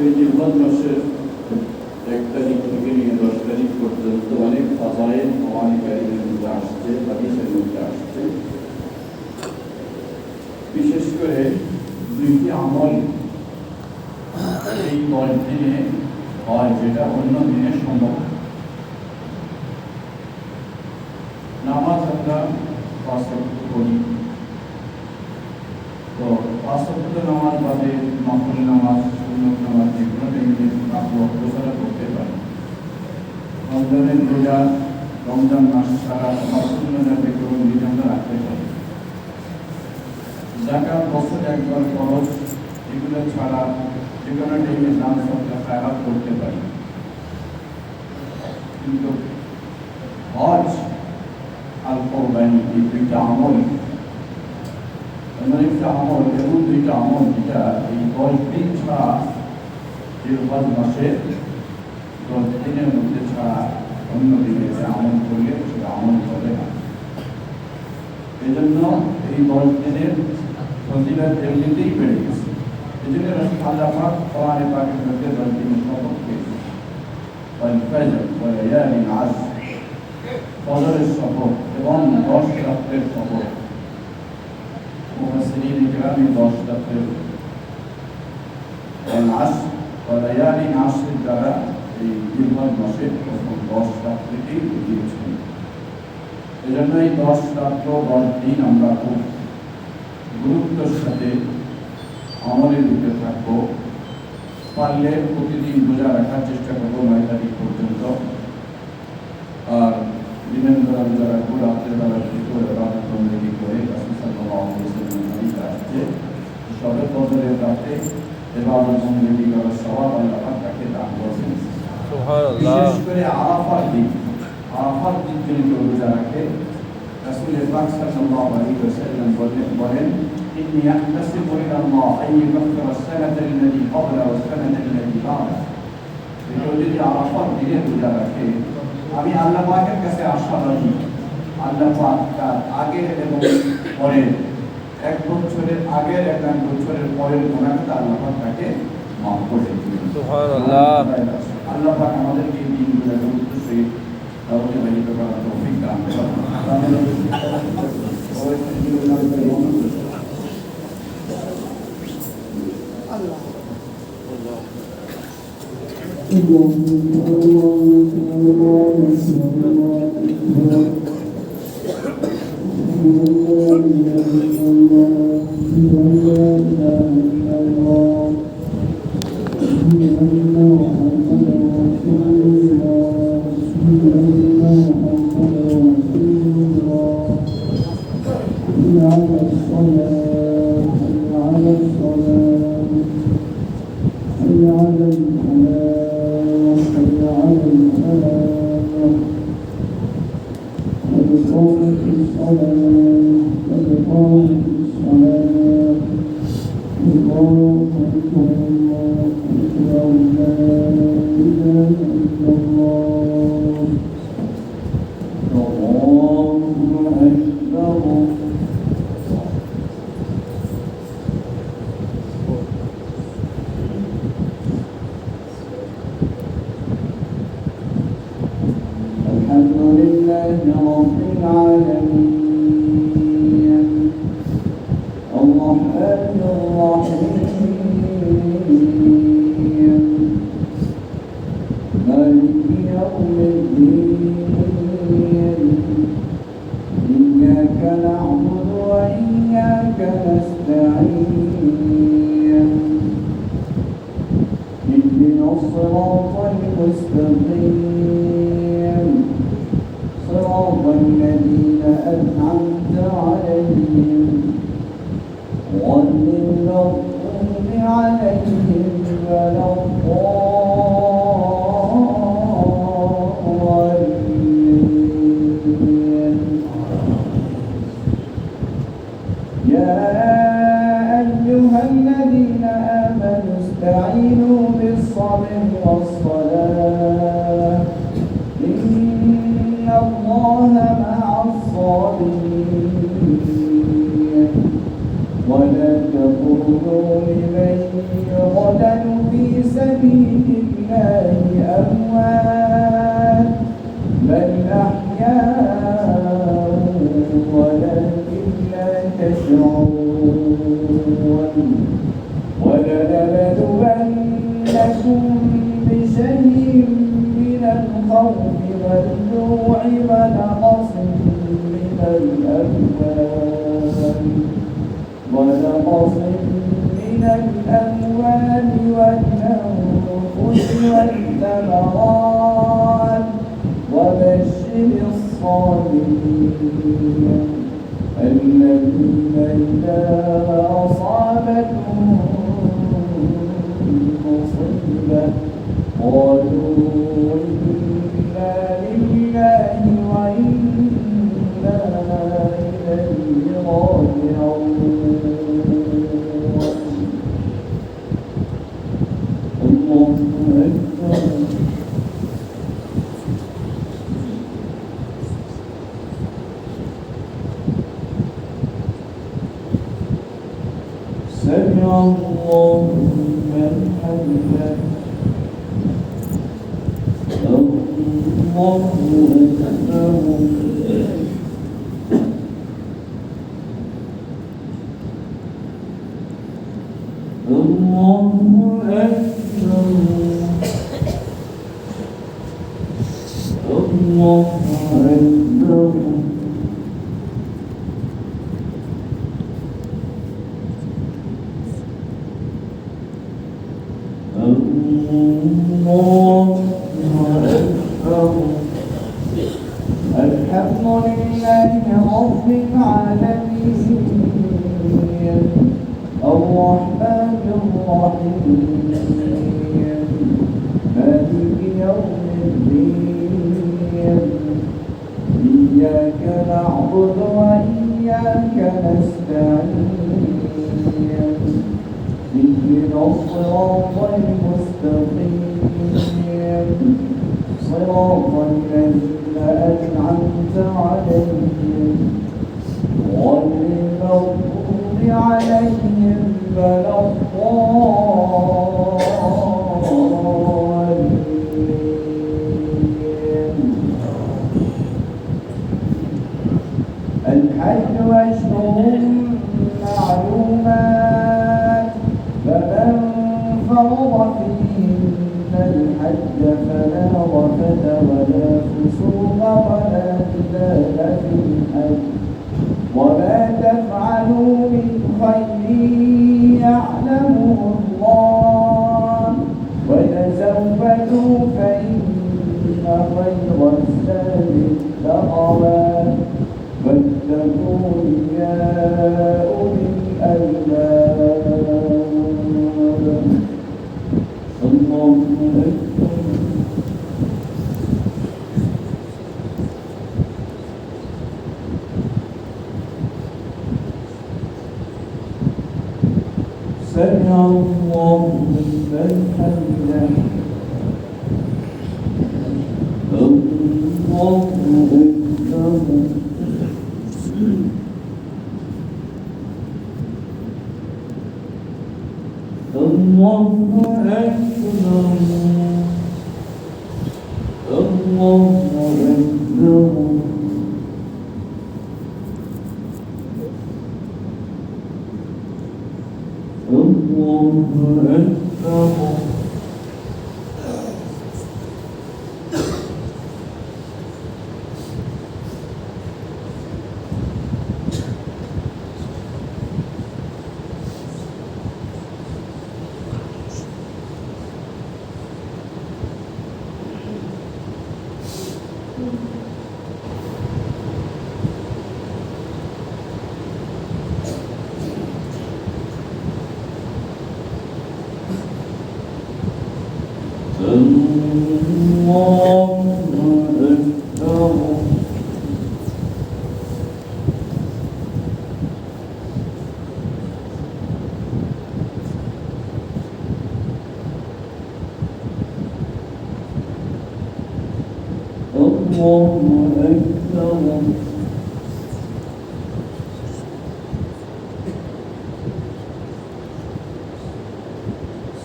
সেই জিলহজ মাসের 1 তারিখ থেকে নিয়ে 10 তারিখ পর্যন্ত অনেক ফাজাইল ওয়ানিকারীদের মধ্যে আসছে, হাদিসের মধ্যে আসছে। বিশেষ করে 2টি আমল এই 10 দিনে হয়, যেটা অন্য দিনে সম্ভব। নামাজ আমরা 5 ওয়াক্ত পড়ি, তো 5 ওয়াক্ত নামাজ বাদে নফল নামাজ, সুন্নত নামাজ যেগুলো টাইমে আমরা অগ্রসর করতে পারি। রমজানের রোজা, রমজান মাস ছাড়া সুন্নত যেগুলো দিন আমরা রাখতে পারি। যাকাত বছরে একবার খরচ, এগুলো ছাড়া যে কোনো টাইমে দান সদকা খায়রাত করতে পারি। কিন্তু হজ আর কোরবানি এই 2টা আমল, এমন একটা আমল, এমন 2টা আমল যেটা এই 10 দিন ছাড়া, জিলহজ মাসের 10 দিনের মধ্যে ছাড়া অন্য দিনে আমল করলে সেটা আমল চলে না। এই জন্য এই 10 দিনের ফজিলত এমনিতেই বেড়ে গেছে। এই জন্য আল্লাহ পাক কোরআনে পাকের মধ্যে 10 দিনের শপথ খেয়েছে, ওয়াল-ফাজর ওয়া-লায়ালিন আশর, ফজরের শপথ এবং 10 রাতের শপথ। মুফাসসিরিন ইকরাম 10 রাতের আশর ওয়া-লায়ালিন আশর দ্বারা এই জিলহজ মাসের প্রথম 10 রাতকেই বুঝিয়েছেন। এই জন্য এই 10 রাত্র 10 দিন আমরা খুব গুরুত্বের সাথে আমলের দিকে থাকবো। পারলে প্রতিদিন রোজা রাখার চেষ্টা করবো 9 তারিখ পর্যন্ত। আর দিনের বেলা রোজা রাখবো, রাত্রের বেলা বন্দেগি করে রাসূল সাল্লাল্লাহু আলাইহি ওয়াসাল্লাম হাদিস আসছে, শবে কদরের রাতে ইবাদত বন্দেগি করার সওয়াব আল্লাহ পাক তাকে দান করেছেন। সুবহানাল্লাহ। বিশেষ করে আরাফার দিন যদি কেউ রোজা রাখে, রাসূল পাক সাল্লাল্লাহু আলাইহি ওয়াসাল্লাম বলেন, ইন্নী আহতাসিবু ইলাল্লাহ আন ইউকাফিরা আস-সানাতা আল্লাতী ক্বাবলা ওয়াস-সানাতা আল্লাতী বা'দা। কেউ যদি আরাফার দিনে রোজা রাখে, আমি আল্লাহ পাকের কাছে আশাবাদী, আল্লাহ পাক তার আগের এবং পরের 1 বছরের আগের 1 বছরের পরের গুনাহটা আল্লাহ পাক তাকে মাফ করে দিবেন। সুবহানাল্লাহ। আল্লাহ পাক আমাদেরকে এই দিনগুলো গুরুত্ব সহিত অতিবাহিত করার তৌফিক দান করুন। ولا تقولوا لمن يقتل في سبيل ولنبلونكم بشيء من الخوف والجوع ونقص من الأموال والأنفس والثمرات وبشر الصابرين الذين إذا أصابتهم مصيبة قالوا إنا لله وإنا إليه راجعون. الله أكبر. سمع الله لمن حمده. الله أكبر. الله أكبر. الحمد لله رب العالمين الرحمن الرحيم مالك يوم الدين إياك نعبد وإياك نستعين اهدنا الصراط المستقيم صراط الذين أنعمت عليهم غير المغضوب عليهم ولا الضالين. الحج أشهر معلومات فمن فرض فيهن الحج فلا رفث ولا فسوق ولا جدال في الحج وما تفعلوا من خير يعلمه الله وتزودوا فإن خير الزاد التقوى واتقون يا أولي الألباب. الله أكبر. سمع الله لمن حمده. الله أكبر. الله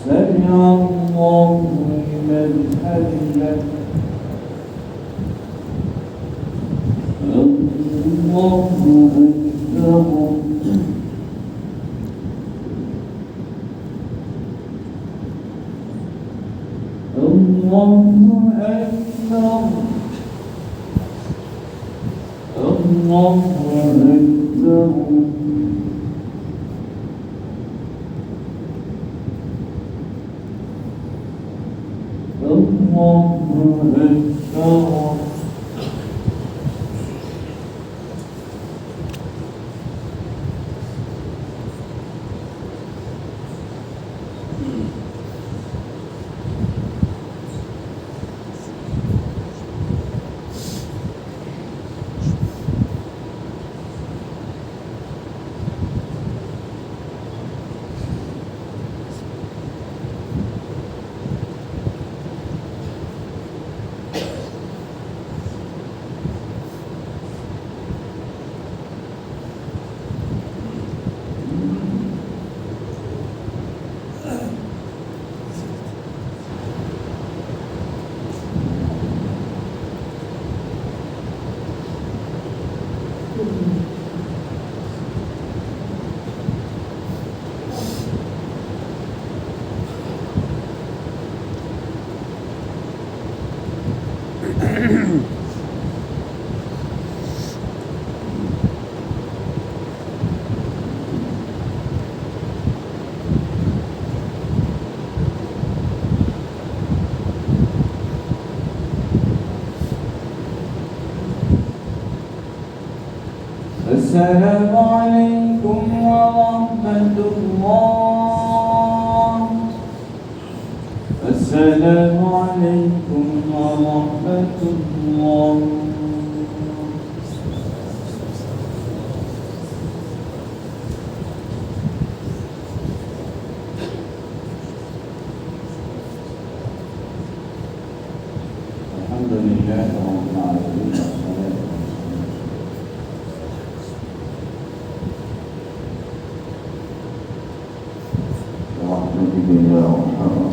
سمع الله لمن حمده. السلام عليكم ورحمة الله. السلام عليكم ورحمة الله. الحمد لله رب العالمين والصلاة والسلام برحمتك يا أرحم